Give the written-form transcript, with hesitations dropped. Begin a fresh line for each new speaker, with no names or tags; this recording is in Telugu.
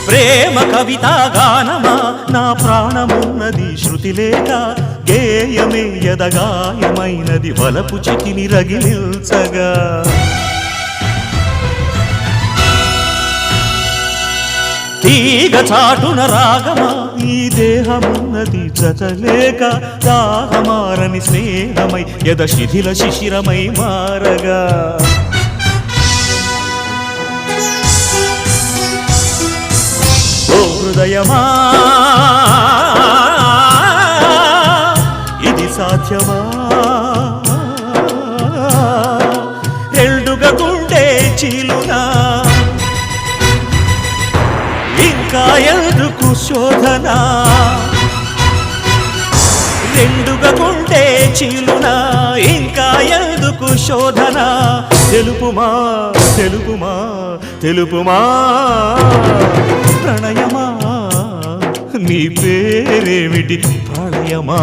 ప్రేమ కవితా గానమా నా ప్రాణమున్నది శృతి లేక గేయమే యదగాయమైనది వలపు చితిని రగిలిల్చగా తీగ చాటున రాగమా ఈ దేహమున్నది జతలేక దాహమారని స్నేహమై యద శిథిల శిశిరమై మారగా ఓ హృదయమా ఇది సాధ్యమా రెండుగా గుండె చీలునా ఇంకా ఎందుకు శోధన రెండుగా గుండె చీలునా ఇంకా ఎందుకు శోధన తెలుపుమా తెలుపుమా తెలుపుమా ప్రణయమా నీ పేరేమిటి ప్రళయమా